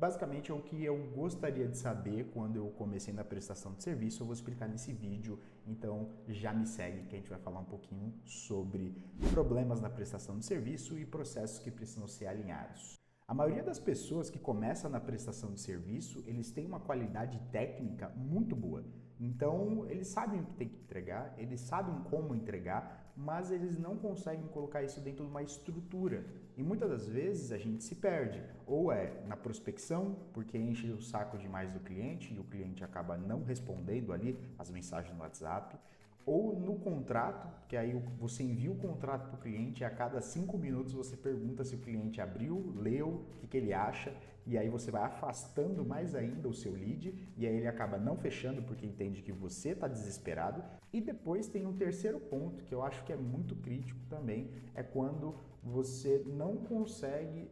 Basicamente é o que eu gostaria de saber quando eu comecei na prestação de serviço, eu vou explicar nesse vídeo, então já me segue que a gente vai falar um pouquinho sobre problemas na prestação de serviço e processos que precisam ser alinhados. A maioria das pessoas que começa na prestação de serviço, eles têm uma qualidade técnica muito boa. Então, eles sabem o que tem que entregar, eles sabem como entregar, mas eles não conseguem colocar isso dentro de uma estrutura. E muitas das vezes a gente se perde. Ou é na prospecção, porque enche o saco demais do cliente e o cliente acaba não respondendo ali as mensagens no WhatsApp. Ou no contrato, que aí você envia o contrato para o cliente e a cada 5 minutos você pergunta se o cliente abriu, leu, o que ele acha, e aí você vai afastando mais ainda o seu lead, e aí ele acaba não fechando porque entende que você está desesperado. E depois tem um terceiro ponto, que eu acho que é muito crítico também, é quando você não consegue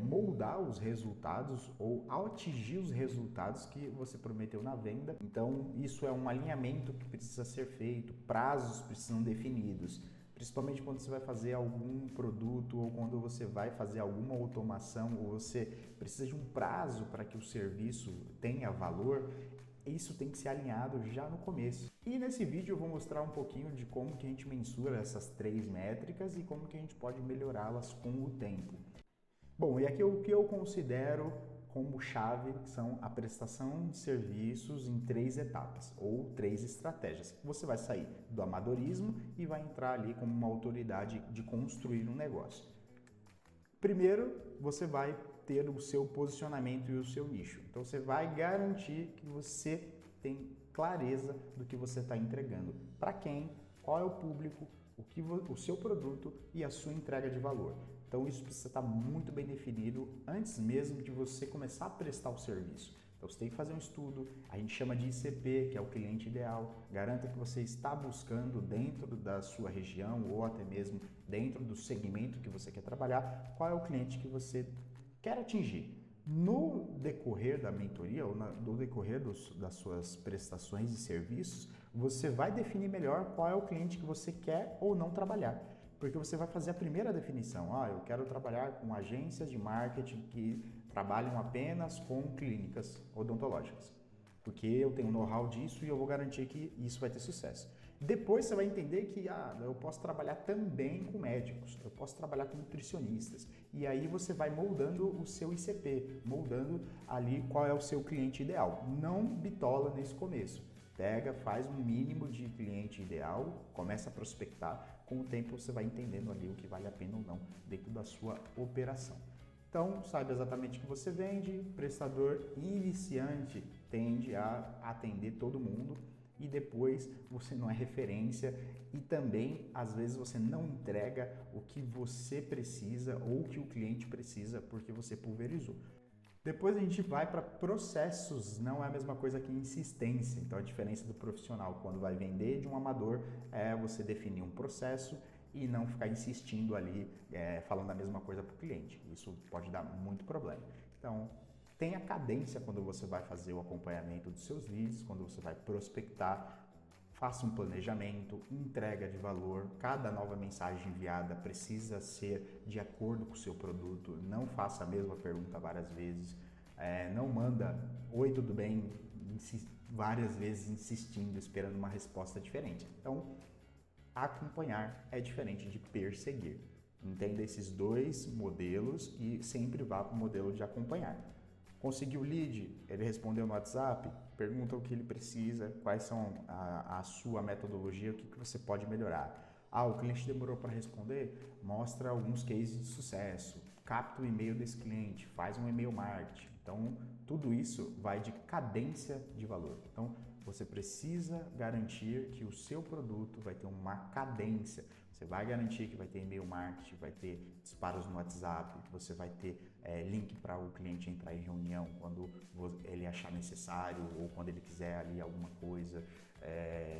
moldar os resultados ou atingir os resultados que você prometeu na venda. Então, isso é um alinhamento que precisa ser feito, prazos precisam definidos, principalmente quando você vai fazer algum produto ou quando você vai fazer alguma automação ou você precisa de um prazo para que o serviço tenha valor. Isso tem que ser alinhado já no começo. E nesse vídeo eu vou mostrar um pouquinho de como que a gente mensura essas 3 métricas e como que a gente pode melhorá-las com o tempo. Bom, e aqui o que eu considero como chave são a prestação de serviços em 3 etapas ou 3 estratégias. Você vai sair do amadorismo e vai entrar ali como uma autoridade de construir um negócio. Primeiro, você vai ter o seu posicionamento e o seu nicho. Então, você vai garantir que você tem clareza do que você está entregando. Para quem, qual é o público, o seu produto e a sua entrega de valor. Então isso precisa estar muito bem definido antes mesmo de você começar a prestar o serviço. Então você tem que fazer um estudo, a gente chama de ICP, que é o cliente ideal. Garanta que você está buscando dentro da sua região ou até mesmo dentro do segmento que você quer trabalhar, qual é o cliente que você quer atingir. No decorrer da mentoria ou no decorrer das suas prestações e serviços, você vai definir melhor qual é o cliente que você quer ou não trabalhar. Porque você vai fazer a primeira definição. Eu quero trabalhar com agências de marketing que trabalham apenas com clínicas odontológicas. Porque eu tenho know-how disso e eu vou garantir que isso vai ter sucesso. Depois você vai entender que eu posso trabalhar também com médicos, eu posso trabalhar com nutricionistas. E aí você vai moldando o seu ICP, moldando ali qual é o seu cliente ideal. Não bitola nesse começo. Pega, faz um mínimo de cliente ideal, começa a prospectar. Com o tempo você vai entendendo ali o que vale a pena ou não dentro da sua operação. Então, saiba exatamente o que você vende, prestador iniciante tende a atender todo mundo e depois você não é referência e também, às vezes, você não entrega o que você precisa ou o que o cliente precisa porque você pulverizou. Depois a gente vai para processos, não é a mesma coisa que insistência. Então a diferença do profissional quando vai vender de um amador é você definir um processo e não ficar insistindo ali, falando a mesma coisa para o cliente. Isso pode dar muito problema. Então, tenha cadência quando você vai fazer o acompanhamento dos seus leads, quando você vai prospectar, faça um planejamento, entrega de valor. Cada nova mensagem enviada precisa ser de acordo com o seu produto. Não faça a mesma pergunta várias vezes. Não manda "Oi, tudo bem?" várias vezes insistindo, esperando uma resposta diferente. Então, acompanhar é diferente de perseguir. Entenda esses 2 modelos e sempre vá para o modelo de acompanhar. Conseguiu o lead? Ele respondeu no WhatsApp? Pergunta o que ele precisa, quais são a sua metodologia, o que você pode melhorar. O cliente demorou para responder? Mostra alguns cases de sucesso, capta o e-mail desse cliente, faz um e-mail marketing. Então, tudo isso vai de cadência de valor. Então, você precisa garantir que o seu produto vai ter uma cadência. Você vai garantir que vai ter e-mail marketing, vai ter disparos no WhatsApp, você vai ter link para o cliente entrar em reunião quando ele achar necessário ou quando ele quiser ali alguma coisa,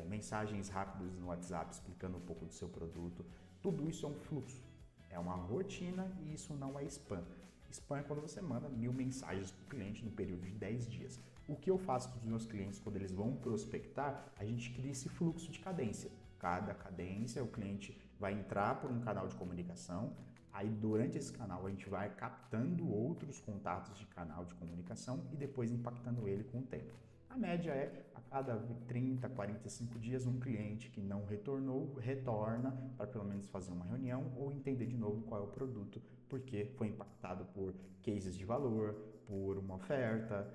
mensagens rápidas no WhatsApp explicando um pouco do seu produto. Tudo isso é um fluxo, é uma rotina e isso não é spam. Spam é quando você manda 1000 mensagens para o cliente no período de 10 dias. O que eu faço com os meus clientes quando eles vão prospectar, a gente cria esse fluxo de cadência. Cada cadência, o cliente vai entrar por um canal de comunicação, Aí, durante esse canal, a gente vai captando outros contatos de canal de comunicação e depois impactando ele com o tempo. A média é, a cada 30, 45 dias, um cliente que não retornou, retorna para pelo menos fazer uma reunião ou entender de novo qual é o produto, porque foi impactado por cases de valor, por uma oferta,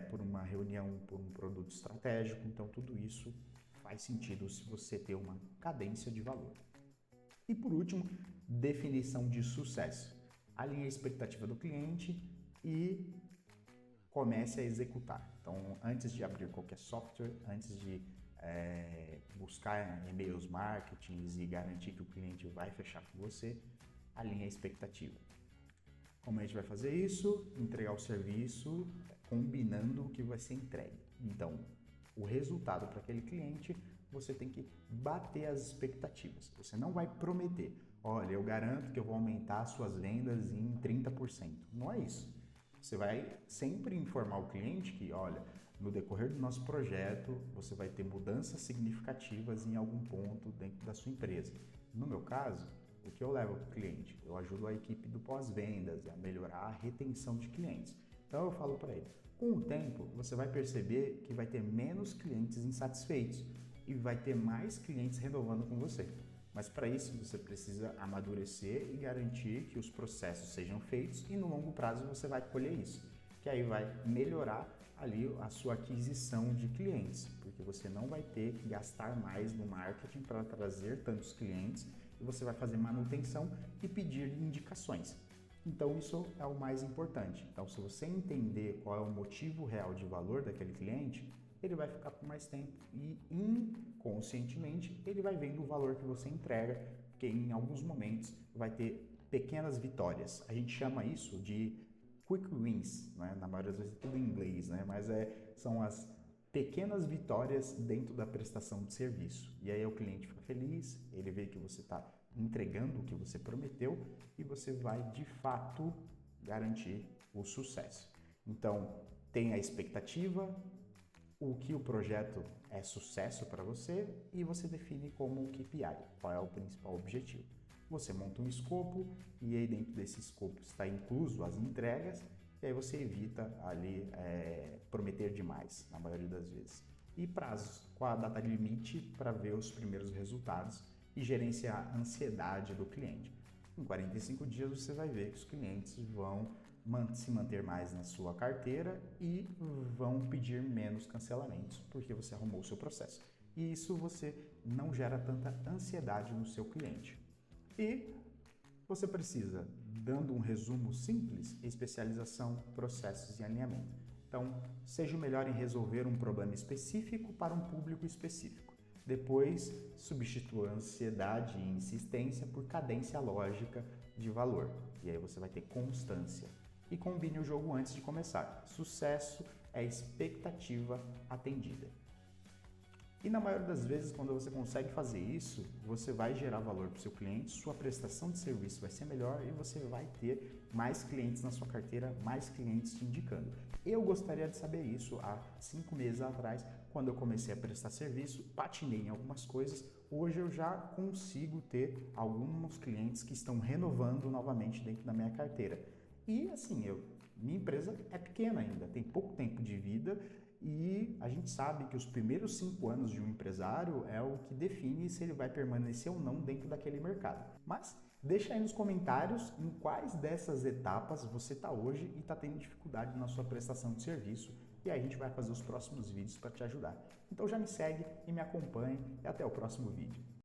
por uma reunião, por um produto estratégico. Então, tudo isso faz sentido se você ter uma cadência de valor. E por último, definição de sucesso. Alinhe a expectativa do cliente e comece a executar. Então, antes de abrir qualquer software, antes de buscar e-mails marketings e garantir que o cliente vai fechar com você, alinhe a expectativa. Como a gente vai fazer isso? Entregar o serviço combinando o que vai ser entregue. Então, o resultado para aquele cliente, você tem que bater as expectativas. Você não vai prometer, olha, eu garanto que eu vou aumentar as suas vendas em 30%. Não é isso. Você vai sempre informar o cliente que, olha, no decorrer do nosso projeto, você vai ter mudanças significativas em algum ponto dentro da sua empresa. No meu caso, o que eu levo para o cliente? Eu ajudo a equipe do pós-vendas a melhorar a retenção de clientes. Então eu falo para ele, com o tempo você vai perceber que vai ter menos clientes insatisfeitos e vai ter mais clientes renovando com você. Mas para isso você precisa amadurecer e garantir que os processos sejam feitos e no longo prazo você vai colher isso, que aí vai melhorar ali a sua aquisição de clientes, porque você não vai ter que gastar mais no marketing para trazer tantos clientes e você vai fazer manutenção e pedir indicações. Então isso é o mais importante. Então se você entender qual é o motivo real de valor daquele cliente, ele vai ficar por mais tempo e inconscientemente ele vai vendo o valor que você entrega, porque em alguns momentos vai ter pequenas vitórias. A gente chama isso de quick wins, né? Na maioria das vezes é tudo em inglês, né? Mas são as pequenas vitórias dentro da prestação de serviço. E aí o cliente fica feliz, ele vê que você está entregando o que você prometeu e você vai de fato garantir o sucesso. Então, tenha a expectativa, o que o projeto é sucesso para você e você define como o KPI, qual é o principal objetivo. Você monta um escopo e aí dentro desse escopo está incluso as entregas e aí você evita ali prometer demais, na maioria das vezes. E prazos, qual a data limite para ver os primeiros resultados e gerenciar a ansiedade do cliente. Em 45 dias você vai ver que os clientes vão se manter mais na sua carteira e vão pedir menos cancelamentos porque você arrumou o seu processo. E isso você não gera tanta ansiedade no seu cliente. E você precisa, dando um resumo simples, especialização, processos e alinhamento. Então, seja o melhor em resolver um problema específico para um público específico. Depois, substitua a ansiedade e insistência por cadência lógica de valor. E aí você vai ter constância. E combine o jogo antes de começar. Sucesso é expectativa atendida. E na maioria das vezes, quando você consegue fazer isso, você vai gerar valor para o seu cliente, sua prestação de serviço vai ser melhor e você vai ter mais clientes na sua carteira, mais clientes te indicando. Eu gostaria de saber isso há 5 meses atrás, quando eu comecei a prestar serviço, patinei em algumas coisas, hoje eu já consigo ter alguns clientes que estão renovando novamente dentro da minha carteira. E assim, minha empresa é pequena ainda, tem pouco tempo de vida e a gente sabe que os primeiros 5 anos de um empresário é o que define se ele vai permanecer ou não dentro daquele mercado. Mas deixa aí nos comentários em quais dessas etapas você está hoje e está tendo dificuldade na sua prestação de serviço e aí a gente vai fazer os próximos vídeos para te ajudar. Então já me segue e me acompanhe e até o próximo vídeo.